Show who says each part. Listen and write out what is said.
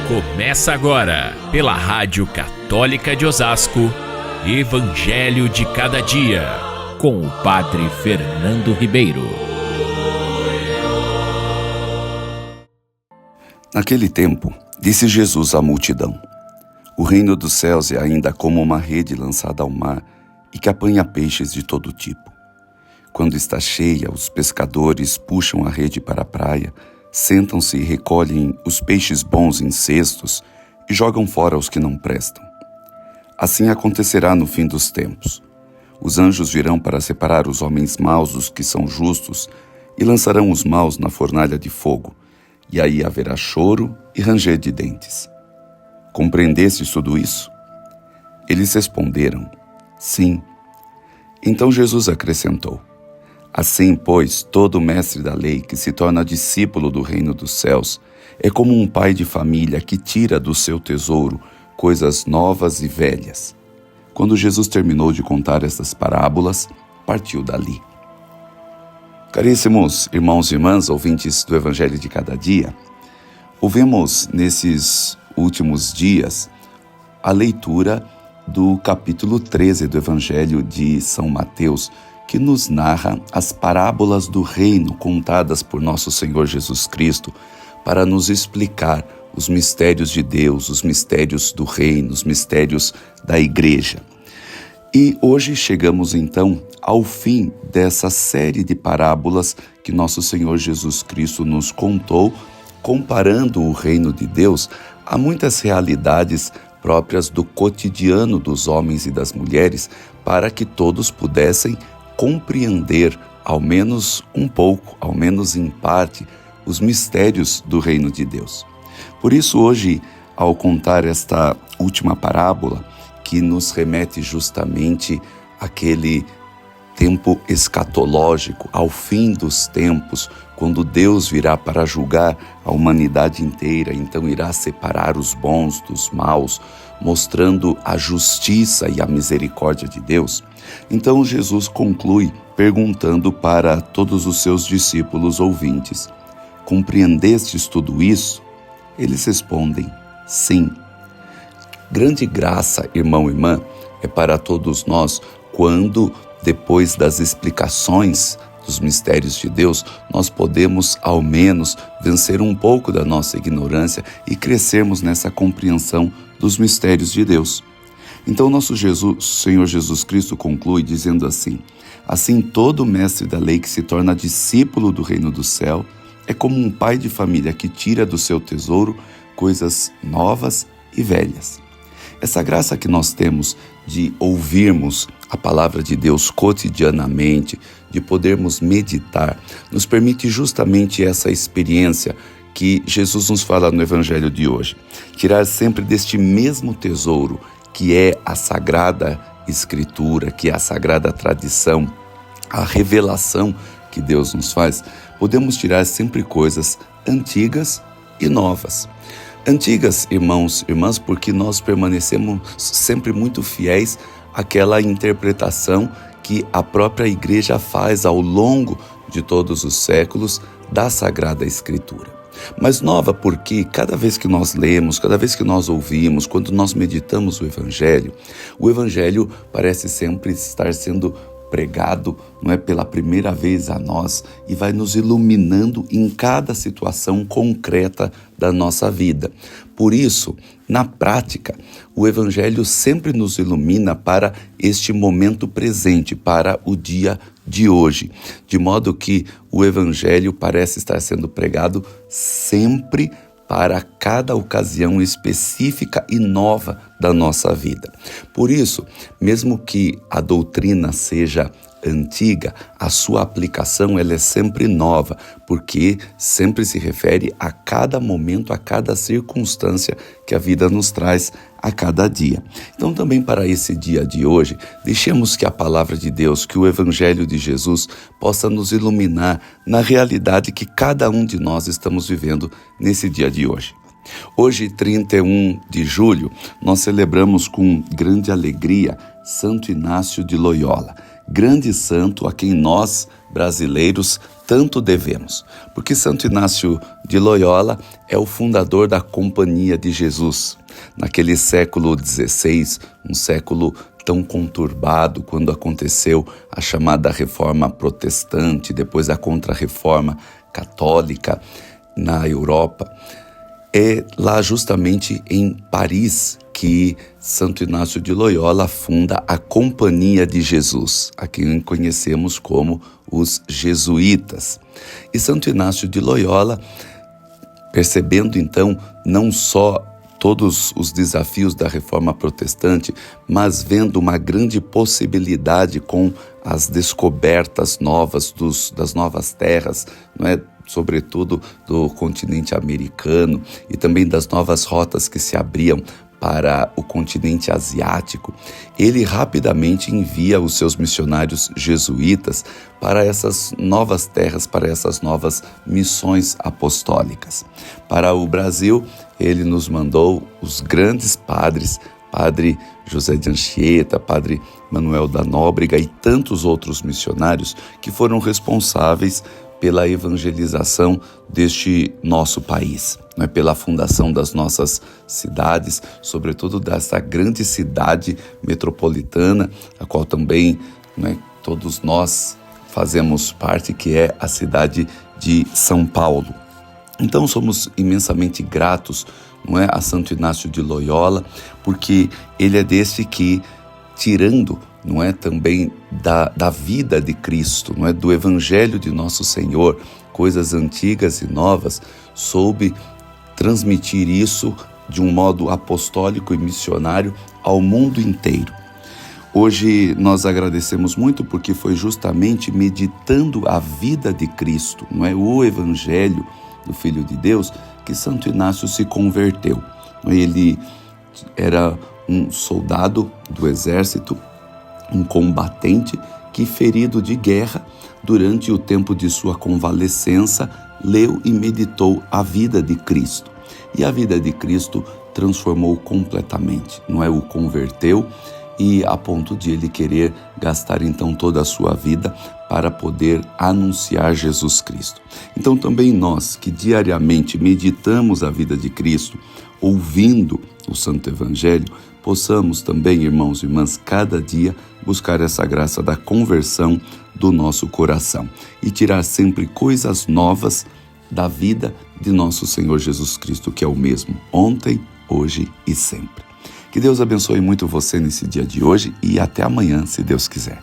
Speaker 1: Começa agora, pela Rádio Católica de Osasco, Evangelho de Cada Dia, com o Padre Fernando Ribeiro.
Speaker 2: Naquele tempo, disse Jesus à multidão: O reino dos céus é ainda como uma rede lançada ao mar e que apanha peixes de todo tipo. Quando está cheia, os pescadores puxam a rede para a praia, sentam-se e recolhem os peixes bons em cestos e jogam fora os que não prestam. Assim acontecerá no fim dos tempos. Os anjos virão para separar os homens maus dos que são justos e lançarão os maus na fornalha de fogo, e aí haverá choro e ranger de dentes. Compreendestes tudo isso? Eles responderam: Sim. Então Jesus acrescentou: Assim, pois, todo mestre da lei que se torna discípulo do reino dos céus é como um pai de família que tira do seu tesouro coisas novas e velhas. Quando Jesus terminou de contar estas parábolas, partiu dali. Caríssimos irmãos e irmãs, ouvintes do Evangelho de Cada Dia, ouvimos nesses últimos dias a leitura do capítulo 13 do Evangelho de São Mateus, que nos narra as parábolas do reino contadas por nosso Senhor Jesus Cristo para nos explicar os mistérios de Deus, os mistérios do reino, os mistérios da igreja. E hoje chegamos então ao fim dessa série de parábolas que nosso Senhor Jesus Cristo nos contou, comparando o reino de Deus a muitas realidades próprias do cotidiano dos homens e das mulheres, para que todos pudessem compreender, ao menos um pouco, ao menos em parte, os mistérios do reino de Deus. Por isso, hoje, ao contar esta última parábola, que nos remete justamente àquele tempo escatológico, ao fim dos tempos, quando Deus virá para julgar a humanidade inteira, então irá separar os bons dos maus, mostrando a justiça e a misericórdia de Deus. Então Jesus conclui perguntando para todos os seus discípulos ouvintes: Compreendestes tudo isso? Eles respondem: Sim. Grande graça, irmão e irmã, é para todos nós quando, depois das explicações dos mistérios de Deus, nós podemos, ao menos, vencer um pouco da nossa ignorância e crescermos nessa compreensão dos mistérios de Deus. Então, nosso Senhor Jesus Cristo conclui dizendo assim: Assim, todo mestre da lei que se torna discípulo do reino do céu é como um pai de família que tira do seu tesouro coisas novas e velhas. Essa graça que nós temos de ouvirmos a palavra de Deus cotidianamente, de podermos meditar, nos permite justamente essa experiência que Jesus nos fala no Evangelho de hoje. Tirar sempre deste mesmo tesouro, que é a Sagrada Escritura, que é a Sagrada Tradição, a revelação que Deus nos faz, podemos tirar sempre coisas antigas e novas. Antigas, irmãos e irmãs, porque nós permanecemos sempre muito fiéis àquela interpretação que a própria Igreja faz ao longo de todos os séculos da Sagrada Escritura. Mas nova porque cada vez que nós lemos, cada vez que nós ouvimos, quando nós meditamos o Evangelho parece sempre estar sendo pregado, não é, pela primeira vez a nós e vai nos iluminando em cada situação concreta da nossa vida. Por isso, na prática, o Evangelho sempre nos ilumina para este momento presente, para o dia de hoje, de modo que o Evangelho parece estar sendo pregado sempre para cada ocasião específica e nova da nossa vida. Por isso, mesmo que a doutrina seja antiga, a sua aplicação ela é sempre nova, porque sempre se refere a cada momento, a cada circunstância que a vida nos traz a cada dia. Então também para esse dia de hoje, deixemos que a palavra de Deus, que o Evangelho de Jesus possa nos iluminar na realidade que cada um de nós estamos vivendo nesse dia de hoje. Hoje, 31 de julho, nós celebramos com grande alegria Santo Inácio de Loyola, grande santo a quem nós, brasileiros, tanto devemos. Porque Santo Inácio de Loyola é o fundador da Companhia de Jesus. Naquele século XVI, um século tão conturbado, quando aconteceu a chamada Reforma Protestante, depois a Contra-Reforma Católica na Europa, é lá justamente em Paris que Santo Inácio de Loyola funda a Companhia de Jesus, a quem conhecemos como os jesuítas. E Santo Inácio de Loyola, percebendo então não só todos os desafios da Reforma Protestante, mas vendo uma grande possibilidade com as descobertas novas das novas terras, não é? Sobretudo do continente americano e também das novas rotas que se abriam para o continente asiático, ele rapidamente envia os seus missionários jesuítas para essas novas terras, para essas novas missões apostólicas. Para o Brasil, ele nos mandou os grandes padres, Padre José de Anchieta, Padre Manuel da Nóbrega e tantos outros missionários que foram responsáveis pela evangelização deste nosso país, né? Pela fundação das nossas cidades, sobretudo dessa grande cidade metropolitana, a qual também, né, todos nós fazemos parte, que é a cidade de São Paulo. Então somos imensamente gratos, não é, a Santo Inácio de Loyola, porque ele é desse que, tirando, não é, também da vida de Cristo, não é, do Evangelho de Nosso Senhor, coisas antigas e novas, soube transmitir isso de um modo apostólico e missionário ao mundo inteiro. Hoje nós agradecemos muito porque foi justamente meditando a vida de Cristo, não é, o Evangelho do Filho de Deus, que Santo Inácio se converteu. Ele era um soldado do exército, um combatente que, ferido de guerra, durante o tempo de sua convalescença, leu e meditou a vida de Cristo. E a vida de Cristo transformou completamente, não é? O converteu, e a ponto de ele querer gastar então toda a sua vida para poder anunciar Jesus Cristo. Então também nós que diariamente meditamos a vida de Cristo, ouvindo o Santo Evangelho, possamos também, irmãos e irmãs, cada dia buscar essa graça da conversão do nosso coração e tirar sempre coisas novas da vida de nosso Senhor Jesus Cristo, que é o mesmo ontem, hoje e sempre. Que Deus abençoe muito você nesse dia de hoje e até amanhã, se Deus quiser.